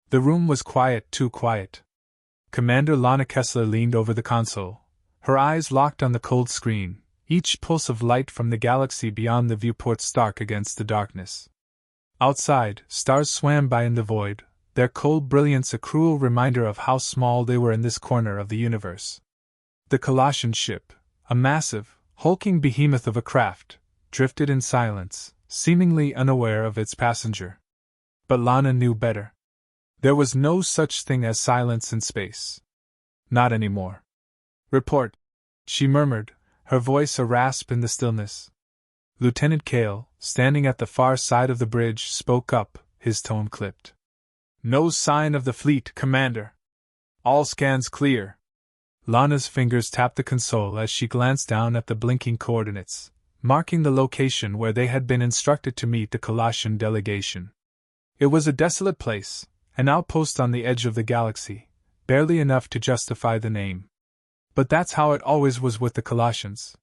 The room was quiet, too quiet. Commander Lana Kessler leaned over the console, her eyes locked on the cold screen, each pulse of light from the galaxy beyond the viewport stark against the darkness. Outside, stars swam by in the void, their cold brilliance a cruel reminder of how small they were in this corner of the universe. The Kolossian ship, a massive, hulking behemoth of a craft, drifted in silence, seemingly unaware of its passenger. But Lana knew better. There was no such thing as silence in space. Not anymore. "Report," she murmured, her voice a rasp in the stillness. Lieutenant Kale, standing at the far side of the bridge, spoke up, his tone clipped. "No sign of the fleet, Commander. All scans clear." Lana's fingers tapped the console as she glanced down at the blinking coordinates, marking the location where they had been instructed to meet the Kolossian delegation. It was a desolate place, an outpost on the edge of the galaxy, barely enough to justify the name. But that's how it always was with the Kolossians.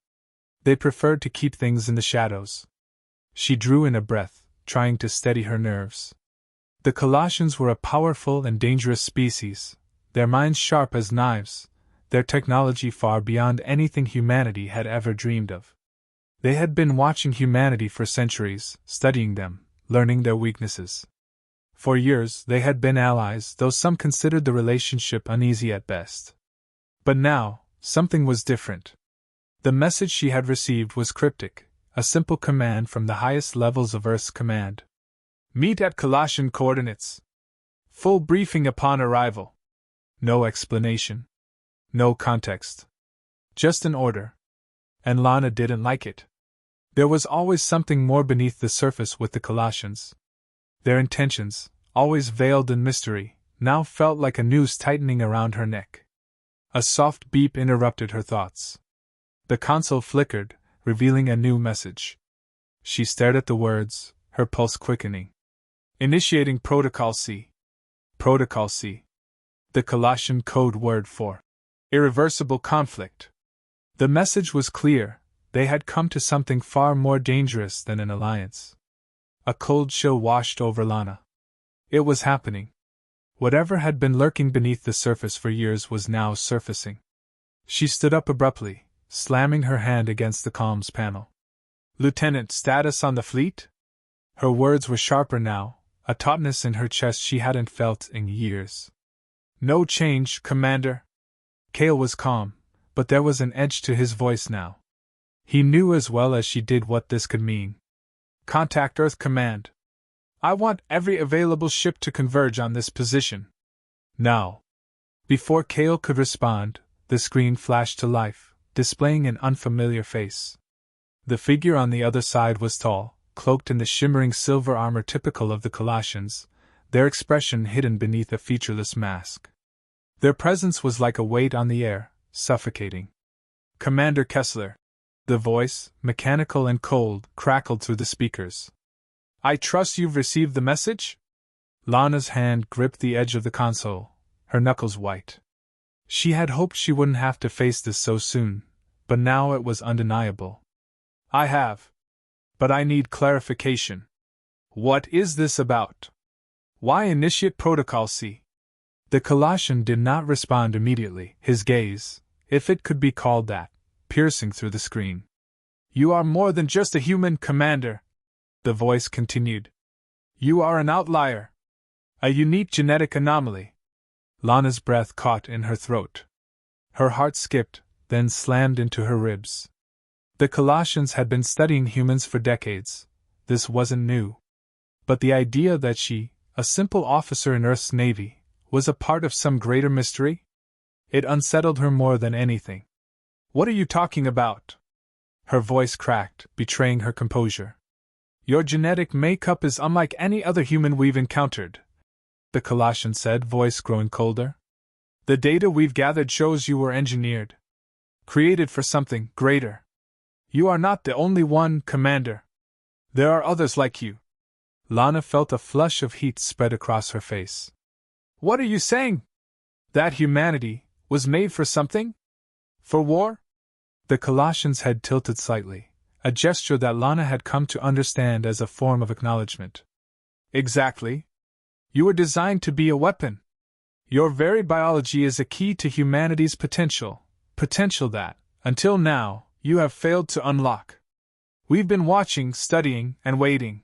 They preferred to keep things in the shadows. She drew in a breath, trying to steady her nerves. The Kolossians were a powerful and dangerous species, their minds sharp as knives, their technology far beyond anything humanity had ever dreamed of. They had been watching humanity for centuries, studying them, learning their weaknesses. For years they had been allies, though some considered the relationship uneasy at best. But now, something was different. The message she had received was cryptic, a simple command from the highest levels of Earth's command. "Meet at Kolossian coordinates. Full briefing upon arrival." No explanation. No context. Just an order. And Lana didn't like it. There was always something more beneath the surface with the Kolossians. Their intentions, always veiled in mystery, now felt like a noose tightening around her neck. A soft beep interrupted her thoughts. The console flickered, revealing a new message. She stared at the words, her pulse quickening. "Initiating Protocol C." Protocol C. The Kolossian code word for irreversible conflict. The message was clear: they had come to something far more dangerous than an alliance. A cold chill washed over Lana. It was happening. Whatever had been lurking beneath the surface for years was now surfacing. She stood up abruptly, slamming her hand against the comms panel. "Lieutenant, status on the fleet?" Her words were sharper now, a tautness in her chest she hadn't felt in years. "No change, Commander." Kale was calm, but there was an edge to his voice now. He knew as well as she did what this could mean. "Contact Earth Command. I want every available ship to converge on this position. Now." Before Kale could respond, the screen flashed to life, displaying an unfamiliar face. The figure on the other side was tall, cloaked in the shimmering silver armor typical of the Kolossians, their expression hidden beneath a featureless mask. Their presence was like a weight on the air, suffocating. "Commander Kessler." The voice, mechanical and cold, crackled through the speakers. "I trust you've received the message?" Lana's hand gripped the edge of the console, her knuckles white. She had hoped she wouldn't have to face this so soon, but now it was undeniable. "I have. But I need clarification. What is this about? Why initiate Protocol C?" The Kolossian did not respond immediately, his gaze, if it could be called that, piercing through the screen. "You are more than just a human, Commander," the voice continued. "You are an outlier. A unique genetic anomaly." Lana's breath caught in her throat. Her heart skipped, then slammed into her ribs. The Kolossians had been studying humans for decades. This wasn't new. But the idea that she, a simple officer in Earth's Navy, was a part of some greater mystery? It unsettled her more than anything. "What are you talking about?" Her voice cracked, betraying her composure. "Your genetic makeup is unlike any other human we've encountered," the Kolossian said, voice growing colder. "The data we've gathered shows you were engineered. Created for something greater. You are not the only one, Commander. There are others like you." Lana felt a flush of heat spread across her face. "What are you saying? That humanity was made for something? For war?" The Kolossian's head tilted slightly, a gesture that Lana had come to understand as a form of acknowledgement. "Exactly. You were designed to be a weapon. Your very biology is a key to humanity's potential that, until now, you have failed to unlock. We've been watching, studying, and waiting.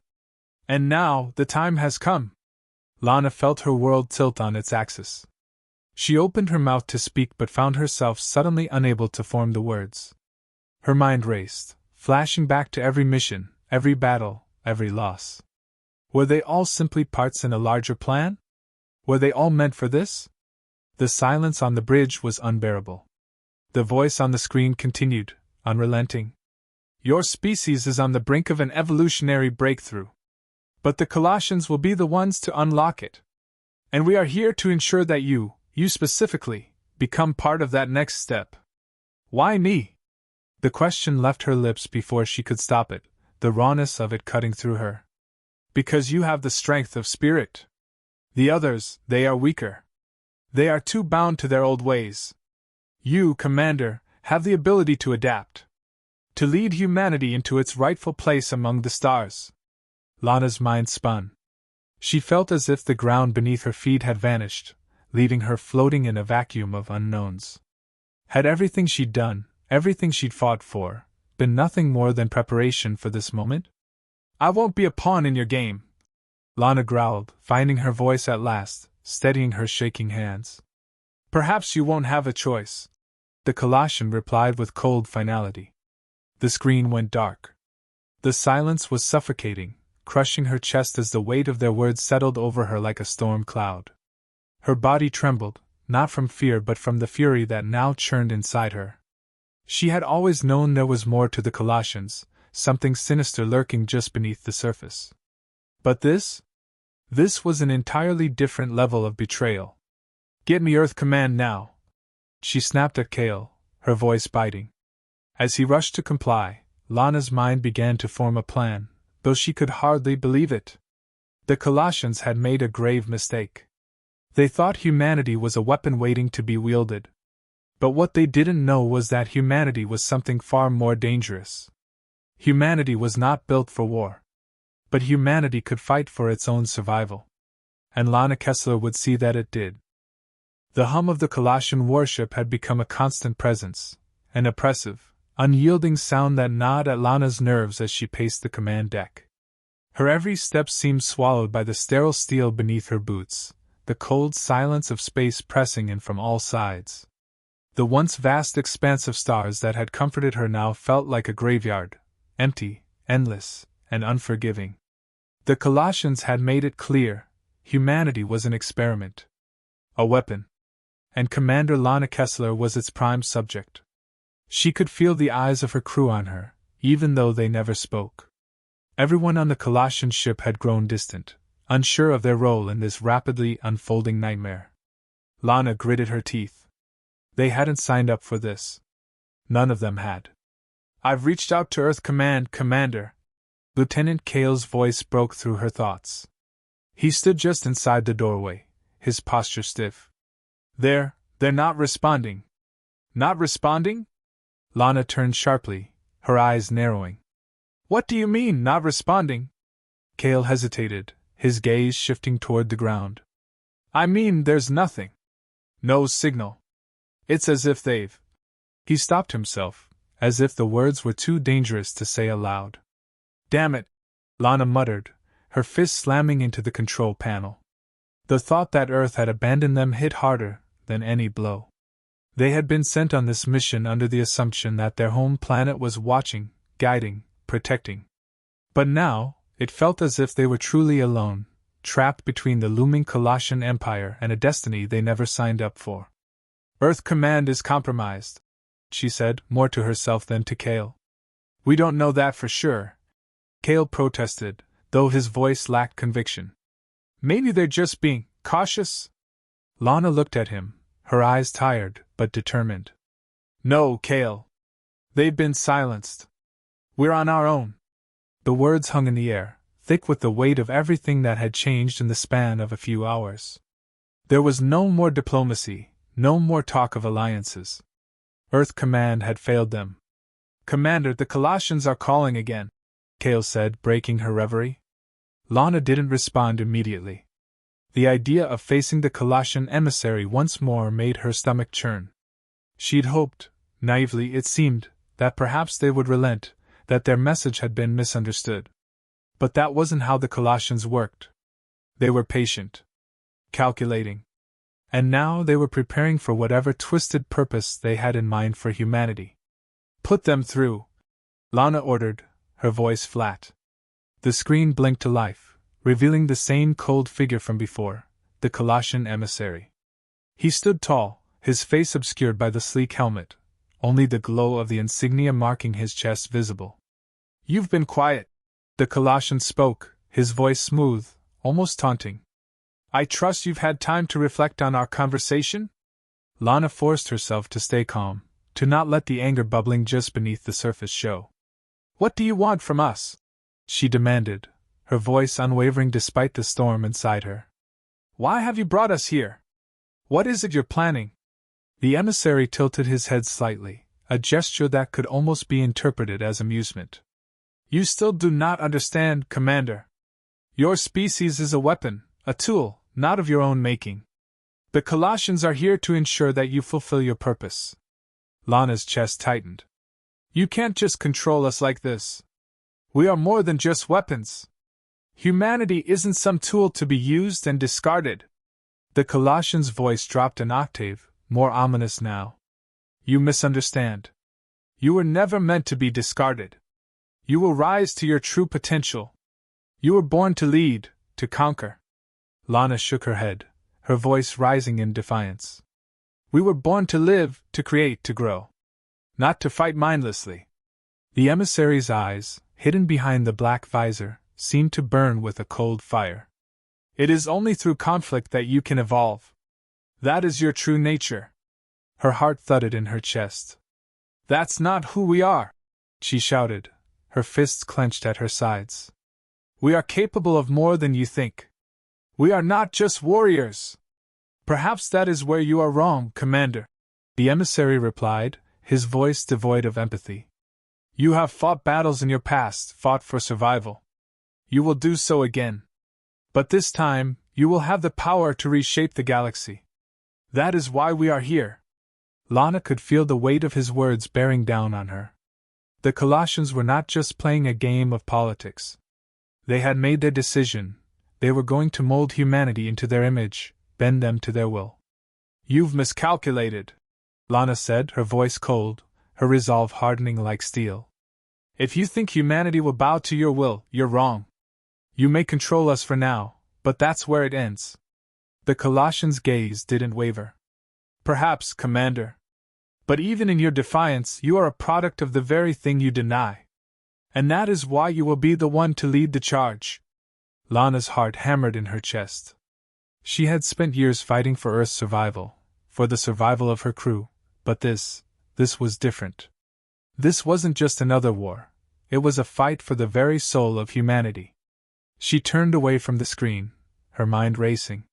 And now, the time has come. Lana felt her world tilt on its axis. She opened her mouth to speak but found herself suddenly unable to form the words. Her mind raced, flashing back to every mission, every battle, every loss. Were they all simply parts in a larger plan? Were they all meant for this? The silence on the bridge was unbearable. The voice on the screen continued, unrelenting. Your species is on the brink of an evolutionary breakthrough. But the Colossians will be the ones to unlock it. And we are here to ensure that you specifically, become part of that next step. Why me? The question left her lips before she could stop it, the rawness of it cutting through her. Because you have the strength of spirit. The others, they are weaker. They are too bound to their old ways. You, Commander, have the ability to adapt. To lead humanity into its rightful place among the stars. Lana's mind spun. She felt as if the ground beneath her feet had vanished, leaving her floating in a vacuum of unknowns. Had everything she'd done, everything she'd fought for, been nothing more than preparation for this moment? I won't be a pawn in your game, Lana growled, finding her voice at last, steadying her shaking hands. Perhaps you won't have a choice, the Colossian replied with cold finality. The screen went dark. The silence was suffocating, crushing her chest as the weight of their words settled over her like a storm cloud. Her body trembled, not from fear but from the fury that now churned inside her. She had always known there was more to the Colossians, something sinister lurking just beneath the surface. But this was an entirely different level of betrayal. Get me Earth Command now, she snapped at Kale, her voice biting. As he rushed to comply, Lana's mind began to form a plan, though she could hardly believe it. The Colossians had made a grave mistake. They thought humanity was a weapon waiting to be wielded. But what they didn't know was that humanity was something far more dangerous. Humanity was not built for war. But humanity could fight for its own survival. And Lana Kessler would see that it did. The hum of the Colossian warship had become a constant presence, an oppressive, unyielding sound that gnawed at Lana's nerves as she paced the command deck. Her every step seemed swallowed by the sterile steel beneath her boots, the cold silence of space pressing in from all sides. The once vast expanse of stars that had comforted her now felt like a graveyard, empty, endless, and unforgiving. The Colossians had made it clear, humanity was an experiment. A weapon. And Commander Lana Kessler was its prime subject. She could feel the eyes of her crew on her, even though they never spoke. Everyone on the Colossian ship had grown distant, unsure of their role in this rapidly unfolding nightmare. Lana gritted her teeth. They hadn't signed up for this. None of them had. I've reached out to Earth Command, Commander. Lieutenant Kale's voice broke through her thoughts. He stood just inside the doorway, his posture stiff. They're not responding. Not responding? Lana turned sharply, her eyes narrowing. What do you mean, not responding? Kale hesitated, his gaze shifting toward the ground. I mean, there's nothing. No signal. It's as if they've... He stopped himself, as if the words were too dangerous to say aloud. Damn it, Lana muttered, her fist slamming into the control panel. The thought that Earth had abandoned them hit harder than any blow. They had been sent on this mission under the assumption that their home planet was watching, guiding, protecting. But now, it felt as if they were truly alone, trapped between the looming Kolossian Empire and a destiny they never signed up for. Earth Command is compromised, she said, more to herself than to Kale. We don't know that for sure, Kale protested, though his voice lacked conviction. Maybe they're just being cautious? Lana looked at him, her eyes tired but determined. No, Kale. They've been silenced. We're on our own. The words hung in the air, thick with the weight of everything that had changed in the span of a few hours. There was no more diplomacy, no more talk of alliances. Earth Command had failed them. Commander, the Colossians are calling again, Kale said, breaking her reverie. Lana didn't respond immediately. The idea of facing the Kolossian emissary once more made her stomach churn. She'd hoped, naively it seemed, that perhaps they would relent, that their message had been misunderstood. But that wasn't how the Kolossians worked. They were patient, calculating. And now they were preparing for whatever twisted purpose they had in mind for humanity. Put them through, Lana ordered, her voice flat. The screen blinked to life, revealing the same cold figure from before, the Kolossian emissary. He stood tall, his face obscured by the sleek helmet, only the glow of the insignia marking his chest visible. "You've been quiet," the Kolossian spoke, his voice smooth, almost taunting. "I trust you've had time to reflect on our conversation?" Lana forced herself to stay calm, to not let the anger bubbling just beneath the surface show. "What do you want from us?" she demanded, her voice unwavering despite the storm inside her. "Why have you brought us here? What is it you're planning?" The emissary tilted his head slightly, a gesture that could almost be interpreted as amusement. "You still do not understand, Commander. Your species is a weapon, a tool, not of your own making. The Kolossians are here to ensure that you fulfill your purpose." Lana's chest tightened. "You can't just control us like this. We are more than just weapons. Humanity isn't some tool to be used and discarded." The Kolossian's voice dropped an octave, more ominous now. "You misunderstand. You were never meant to be discarded. You will rise to your true potential. You were born to lead, to conquer." Lana shook her head, her voice rising in defiance. "We were born to live, to create, to grow. Not to fight mindlessly." The emissary's eyes, hidden behind the black visor, seemed to burn with a cold fire. "It is only through conflict that you can evolve. That is your true nature." Her heart thudded in her chest. "That's not who we are," she shouted, her fists clenched at her sides. "We are capable of more than you think. We are not just warriors." "Perhaps that is where you are wrong, Commander," the emissary replied, his voice devoid of empathy. "You have fought battles in your past, fought for survival. You will do so again. But this time, you will have the power to reshape the galaxy. That is why we are here." Lana could feel the weight of his words bearing down on her. The Kolossians were not just playing a game of politics. They had made their decision. They were going to mold humanity into their image, bend them to their will. "You've miscalculated," Lana said, her voice cold, her resolve hardening like steel. "If you think humanity will bow to your will, you're wrong. You may control us for now, but that's where it ends." The Kolossian's gaze didn't waver. "Perhaps, Commander. But even in your defiance, you are a product of the very thing you deny. And that is why you will be the one to lead the charge." Lana's heart hammered in her chest. She had spent years fighting for Earth's survival, for the survival of her crew, but this was different. This wasn't just another war, it was a fight for the very soul of humanity. She turned away from the screen, her mind racing.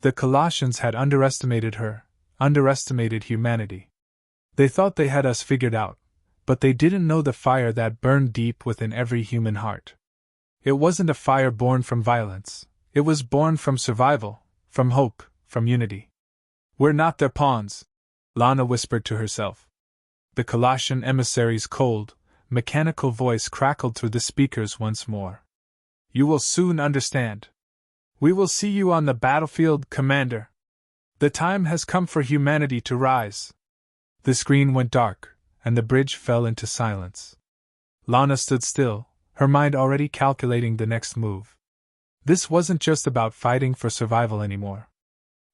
The Kolossians had underestimated her, underestimated humanity. They thought they had us figured out, but they didn't know the fire that burned deep within every human heart. It wasn't a fire born from violence, it was born from survival, from hope, from unity. "We're not their pawns," Lana whispered to herself. The Kolossian emissary's cold, mechanical voice crackled through the speakers once more. "You will soon understand. We will see you on the battlefield, Commander. The time has come for humanity to rise." The screen went dark, and the bridge fell into silence. Lana stood still, her mind already calculating the next move. This wasn't just about fighting for survival anymore.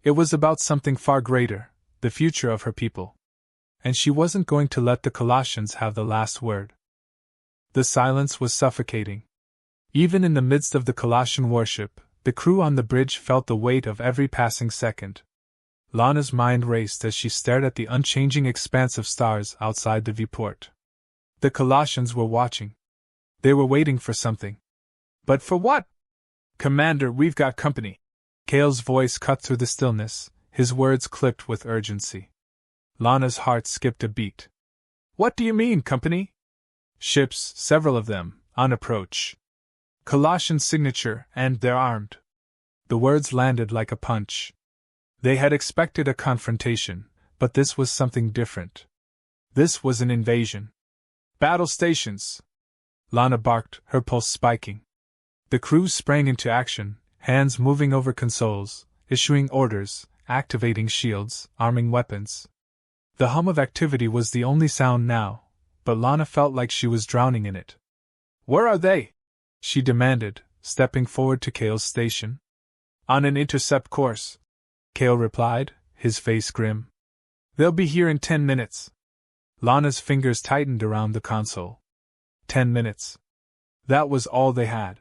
It was about something far greater, the future of her people. And she wasn't going to let the Kolossians have the last word. The silence was suffocating. Even in the midst of the Kolossian worship, the crew on the bridge felt the weight of every passing second. Lana's mind raced as she stared at the unchanging expanse of stars outside the viewport. The Kolossians were watching. They were waiting for something. But for what? "Commander, we've got company." Kale's voice cut through the stillness, his words clipped with urgency. Lana's heart skipped a beat. "What do you mean, company?" "Ships, several of them, on approach. Kolossian signature, and they're armed." The words landed like a punch. They had expected a confrontation, but this was something different. This was an invasion. Battle stations! Lana barked, her pulse spiking. The crew sprang into action, hands moving over consoles, issuing orders, activating shields, arming weapons. The hum of activity was the only sound now, but Lana felt like she was drowning in it. "Where are they?" she demanded, stepping forward to Kale's station. "On an intercept course," Kale replied, his face grim. "They'll be here in 10 minutes. Lana's fingers tightened around the console. 10 minutes. That was all they had.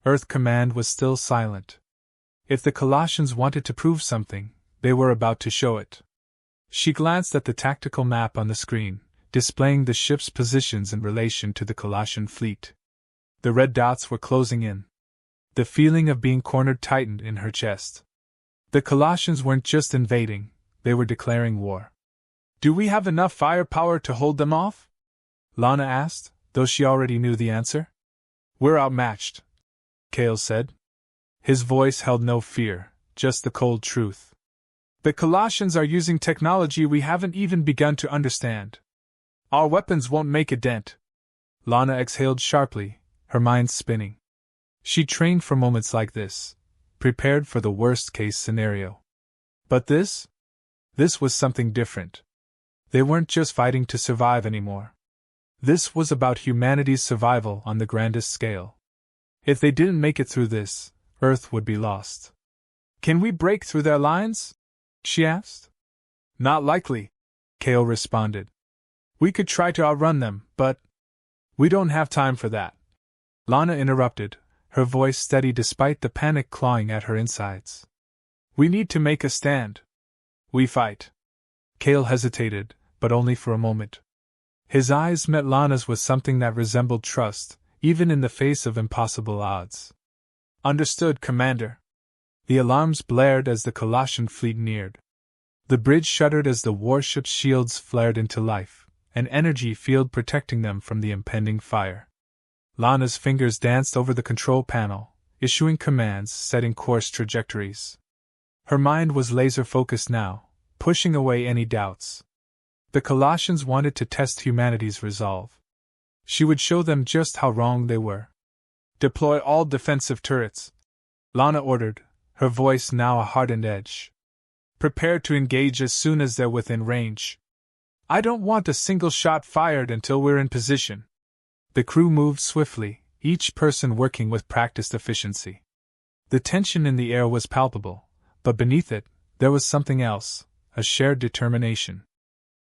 Earth Command was still silent. If the Colossians wanted to prove something, they were about to show it. She glanced at the tactical map on the screen, displaying the ship's positions in relation to the Colossian fleet. The red dots were closing in. The feeling of being cornered tightened in her chest. The Colossians weren't just invading, they were declaring war. "Do we have enough firepower to hold them off?" Lana asked, though she already knew the answer. "We're outmatched," Kale said. His voice held no fear, just the cold truth. "The Colossians are using technology we haven't even begun to understand. Our weapons won't make a dent." Lana exhaled sharply, her mind spinning. She trained for moments like this, prepared for the worst-case scenario. But this was something different. They weren't just fighting to survive anymore. This was about humanity's survival on the grandest scale. If they didn't make it through this, Earth would be lost. "Can we break through their lines?" she asked. "Not likely," Kale responded. "We could try to outrun them, but we don't have time for that." Lana interrupted, her voice steady despite the panic clawing at her insides. "We need to make a stand. We fight." Kale hesitated, but only for a moment. His eyes met Lana's with something that resembled trust, even in the face of impossible odds. "Understood, Commander." The alarms blared as the Colossian fleet neared. The bridge shuddered as the warship's shields flared into life, an energy field protecting them from the impending fire. Lana's fingers danced over the control panel, issuing commands, setting course trajectories. Her mind was laser-focused now, pushing away any doubts. The Colossians wanted to test humanity's resolve. She would show them just how wrong they were. "Deploy all defensive turrets," Lana ordered, her voice now a hardened edge. "Prepare to engage as soon as they're within range. I don't want a single shot fired until we're in position." The crew moved swiftly, each person working with practiced efficiency. The tension in the air was palpable, but beneath it, there was something else, a shared determination.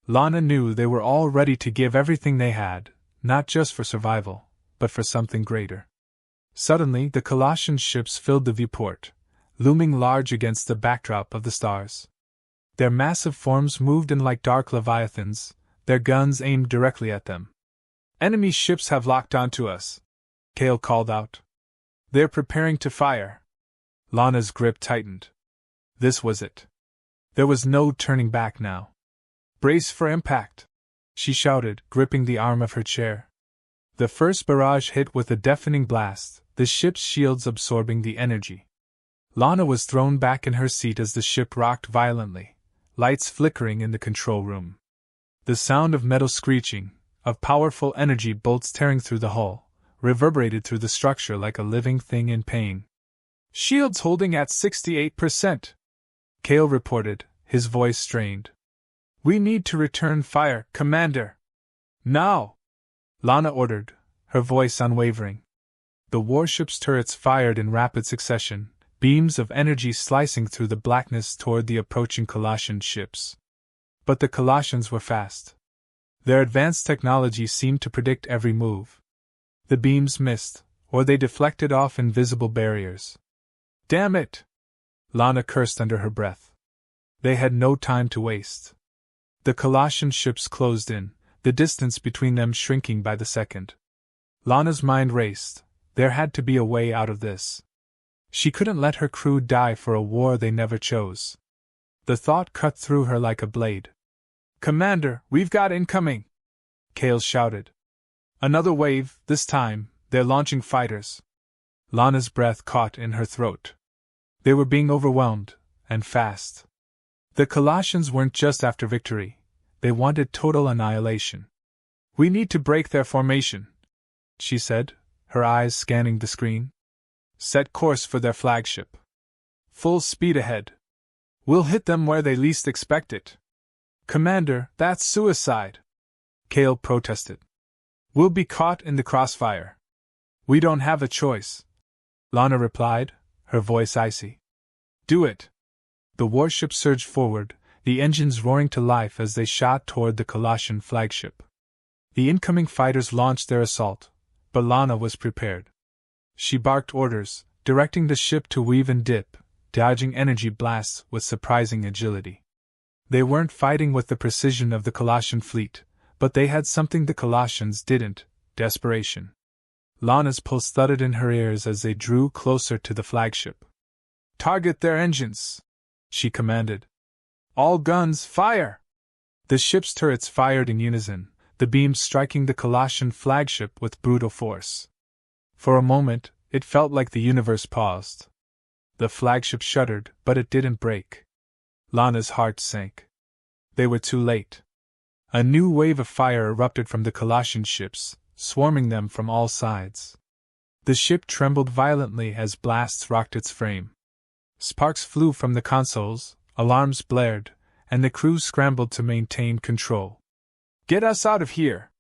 Lana knew they were all ready to give everything they had, not just for survival, but for something greater. Suddenly, the Colossian ships filled the viewport, looming large against the backdrop of the stars. Their massive forms moved in like dark leviathans, their guns aimed directly at them. "Enemy ships have locked onto us," Kale called out. "They're preparing to fire." Lana's grip tightened. This was it. There was no turning back now. "Brace for impact," she shouted, gripping the arm of her chair. The first barrage hit with a deafening blast, the ship's shields absorbing the energy. Lana was thrown back in her seat as the ship rocked violently, lights flickering in the control room. The sound of metal screeching, of powerful energy bolts tearing through the hull, reverberated through the structure like a living thing in pain. "Shields holding at 68%, Kale reported, his voice strained. "We need to return fire, Commander." "Now!" Lana ordered, her voice unwavering. The warship's turrets fired in rapid succession, beams of energy slicing through the blackness toward the approaching Colossian ships. But the Colossians were fast. Their advanced technology seemed to predict every move. The beams missed, or they deflected off invisible barriers. "Damn it!" Lana cursed under her breath. They had no time to waste. The Colossian ships closed in, the distance between them shrinking by the second. Lana's mind raced. There had to be a way out of this. She couldn't let her crew die for a war they never chose. The thought cut through her like a blade. "Commander, we've got incoming!" Kale shouted. "Another wave, this time, they're launching fighters." Lana's breath caught in her throat. They were being overwhelmed, and fast. The Colossians weren't just after victory, they wanted total annihilation. "We need to break their formation," she said, her eyes scanning the screen. "Set course for their flagship. Full speed ahead. We'll hit them where they least expect it." "Commander, that's suicide," Kale protested. "We'll be caught in the crossfire." "We don't have a choice," Lana replied, her voice icy. "Do it." The warship surged forward, the engines roaring to life as they shot toward the Colossian flagship. The incoming fighters launched their assault, but Lana was prepared. She barked orders, directing the ship to weave and dip, dodging energy blasts with surprising agility. They weren't fighting with the precision of the Colossian fleet, but they had something the Colossians didn't: desperation. Lana's pulse thudded in her ears as they drew closer to the flagship. "Target their engines," she commanded. "All guns, fire!" The ship's turrets fired in unison, the beams striking the Colossian flagship with brutal force. For a moment, it felt like the universe paused. The flagship shuddered, but it didn't break. Lana's heart sank. They were too late. A new wave of fire erupted from the Colossian ships, swarming them from all sides. The ship trembled violently as blasts rocked its frame. Sparks flew from the consoles, alarms blared, and the crew scrambled to maintain control. "Get us out of here!"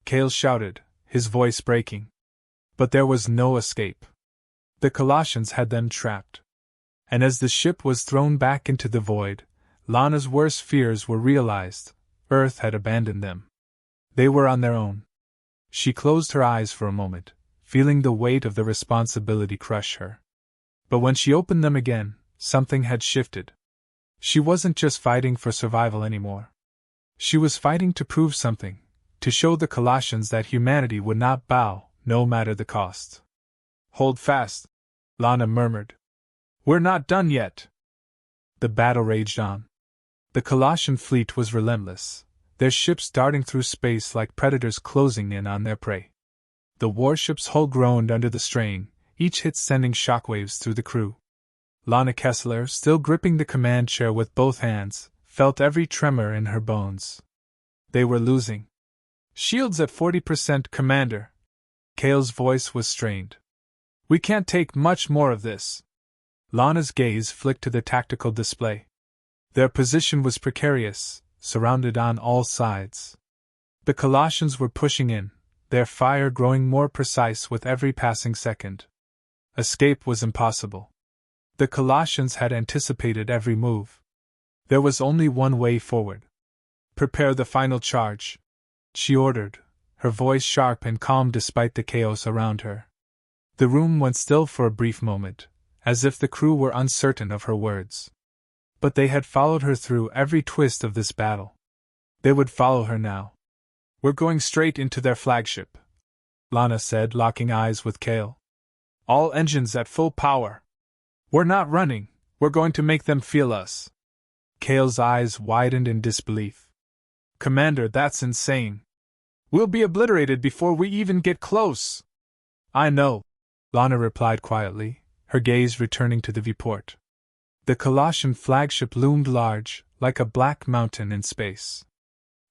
Kale shouted, his voice breaking. But there was no escape. The Colossians had them trapped. And as the ship was thrown back into the void, Lana's worst fears were realized: Earth had abandoned them. They were on their own. She closed her eyes for a moment, feeling the weight of the responsibility crush her. But when she opened them again, something had shifted. She wasn't just fighting for survival anymore. She was fighting to prove something, to show the Colossians that humanity would not bow, no matter the cost. "Hold fast," Lana murmured. "We're not done yet." The battle raged on. The Colossian fleet was relentless, their ships darting through space like predators closing in on their prey. The warship's hull groaned under the strain, each hit sending shockwaves through the crew. Lana Kessler, still gripping the command chair with both hands, felt every tremor in her bones. They were losing. "Shields at 40%, Commander." Kale's voice was strained. "We can't take much more of this." Lana's gaze flicked to the tactical display. Their position was precarious, surrounded on all sides. The Colossians were pushing in, their fire growing more precise with every passing second. Escape was impossible. The Colossians had anticipated every move. There was only one way forward. "Prepare the final charge," she ordered, her voice sharp and calm despite the chaos around her. The room went still for a brief moment, as if the crew were uncertain of her words. But they had followed her through every twist of this battle. They would follow her now. "We're going straight into their flagship," Lana said, locking eyes with Kale. "All engines at full power. We're not running, we're going to make them feel us." Kale's eyes widened in disbelief. "Commander, that's insane. We'll be obliterated before we even get close." "I know," Lana replied quietly, her gaze returning to the viewport. The Colossian flagship loomed large, like a black mountain in space.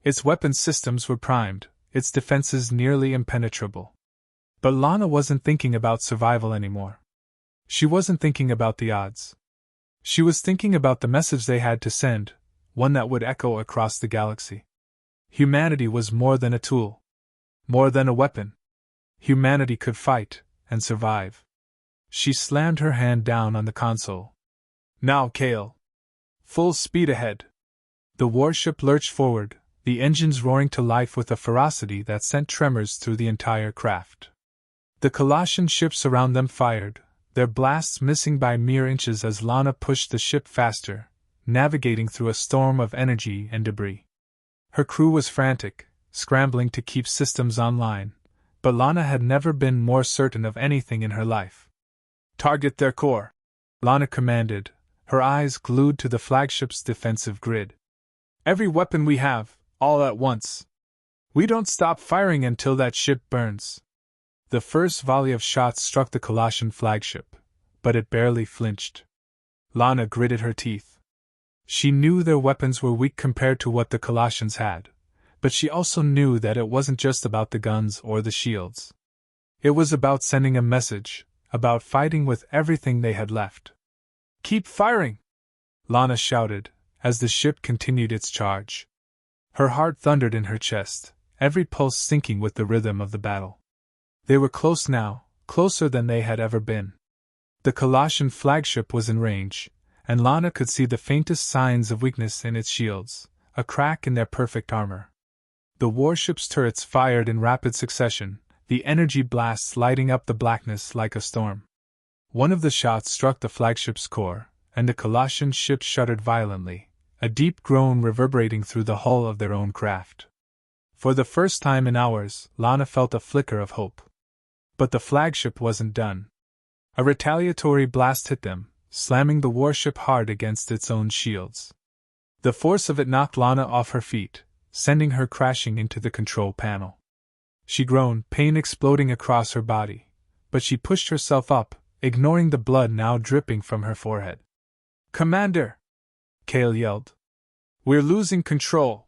Its weapon systems were primed, its defenses nearly impenetrable. But Lana wasn't thinking about survival anymore. She wasn't thinking about the odds. She was thinking about the message they had to send, one that would echo across the galaxy. Humanity was more than a tool. More than a weapon. Humanity could fight, and survive. She slammed her hand down on the console. "Now, Kale. Full speed ahead." The warship lurched forward, the engines roaring to life with a ferocity that sent tremors through the entire craft. The Colossian ships around them fired, their blasts missing by mere inches as Lana pushed the ship faster, navigating through a storm of energy and debris. Her crew was frantic, scrambling to keep systems online, but Lana had never been more certain of anything in her life. "Target their core," Lana commanded, her eyes glued to the flagship's defensive grid. "Every weapon we have, all at once. We don't stop firing until that ship burns." The first volley of shots struck the Colossian flagship, but it barely flinched. Lana gritted her teeth. She knew their weapons were weak compared to what the Colossians had, but she also knew that it wasn't just about the guns or the shields. It was about sending a message, about fighting with everything they had left. "Keep firing!" Lana shouted, as the ship continued its charge. Her heart thundered in her chest, every pulse syncing with the rhythm of the battle. They were close now, closer than they had ever been. The Colossian flagship was in range, and Lana could see the faintest signs of weakness in its shields, a crack in their perfect armor. The warship's turrets fired in rapid succession, the energy blasts lighting up the blackness like a storm. One of the shots struck the flagship's core, and the Colossian ship shuddered violently, a deep groan reverberating through the hull of their own craft. For the first time in hours, Lana felt a flicker of hope. But the flagship wasn't done. A retaliatory blast hit them, slamming the warship hard against its own shields. The force of it knocked Lana off her feet, sending her crashing into the control panel. She groaned, pain exploding across her body, but she pushed herself up, ignoring the blood now dripping from her forehead. "Commander!" Kale yelled. "We're losing control.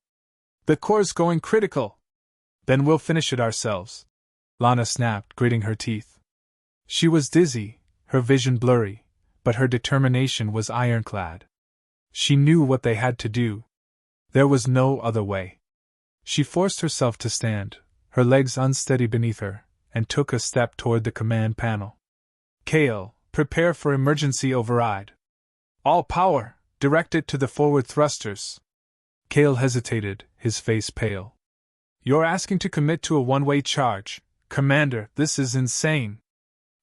The core's going critical." "Then we'll finish it ourselves," Lana snapped, gritting her teeth. She was dizzy, her vision blurry, but her determination was ironclad. She knew what they had to do. There was no other way. She forced herself to stand, her legs unsteady beneath her, and took a step toward the command panel. "Kale, prepare for emergency override. All power, direct it to the forward thrusters." Kale hesitated, his face pale. "You're asking to commit to a one-way charge, Commander, this is insane."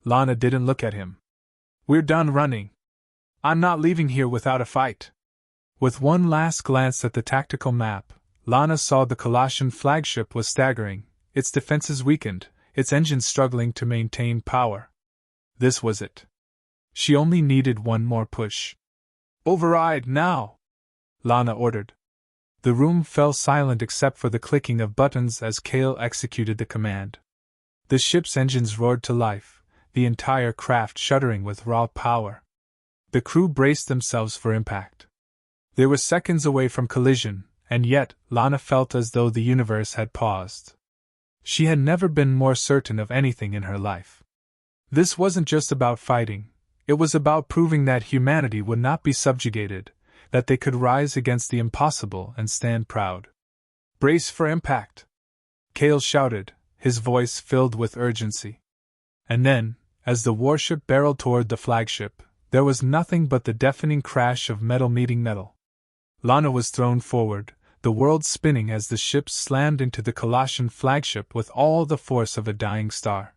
Lana didn't look at him. "We're done running. I'm not leaving here without a fight." With one last glance at the tactical map, Lana saw the Colossian flagship was staggering, its defenses weakened, its engines struggling to maintain power. This was it. She only needed one more push. "Override now!" Lana ordered. The room fell silent except for the clicking of buttons as Kale executed the command. The ship's engines roared to life, the entire craft shuddering with raw power. The crew braced themselves for impact. They were seconds away from collision, and yet Lana felt as though the universe had paused. She had never been more certain of anything in her life. This wasn't just about fighting, it was about proving that humanity would not be subjugated, that they could rise against the impossible and stand proud. "Brace for impact!" Kale shouted, his voice filled with urgency. And then, as the warship barreled toward the flagship, there was nothing but the deafening crash of metal meeting metal. Lana was thrown forward, the world spinning as the ship slammed into the Colossian flagship with all the force of a dying star.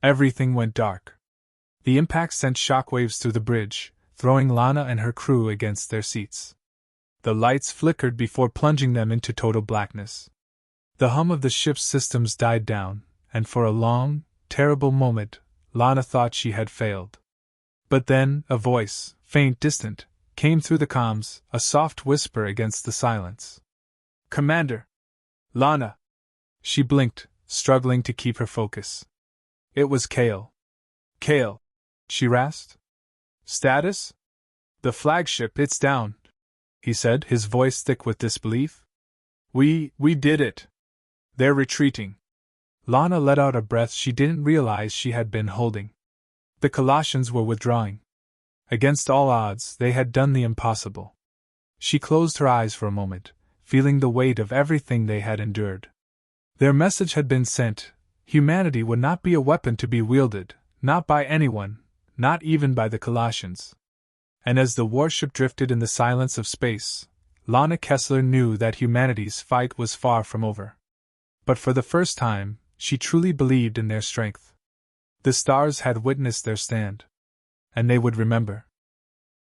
Everything went dark. The impact sent shockwaves through the bridge, throwing Lana and her crew against their seats. The lights flickered before plunging them into total blackness. The hum of the ship's systems died down, and for a long, terrible moment, Lana thought she had failed. But then, a voice, faint, distant, came through the comms, a soft whisper against the silence. "Commander!" "Lana!" She blinked, struggling to keep her focus. It was Kale. "Kale," she rasped. "Status?" "The flagship, it's down," he said, his voice thick with disbelief. We did it. They're retreating." Lana let out a breath she didn't realize she had been holding. The Colossians were withdrawing. Against all odds, they had done the impossible. She closed her eyes for a moment, feeling the weight of everything they had endured. Their message had been sent. Humanity would not be a weapon to be wielded, not by anyone, not even by the Colossians. And as the warship drifted in the silence of space, Lana Kessler knew that humanity's fight was far from over. But for the first time, she truly believed in their strength. The stars had witnessed their stand. And they would remember.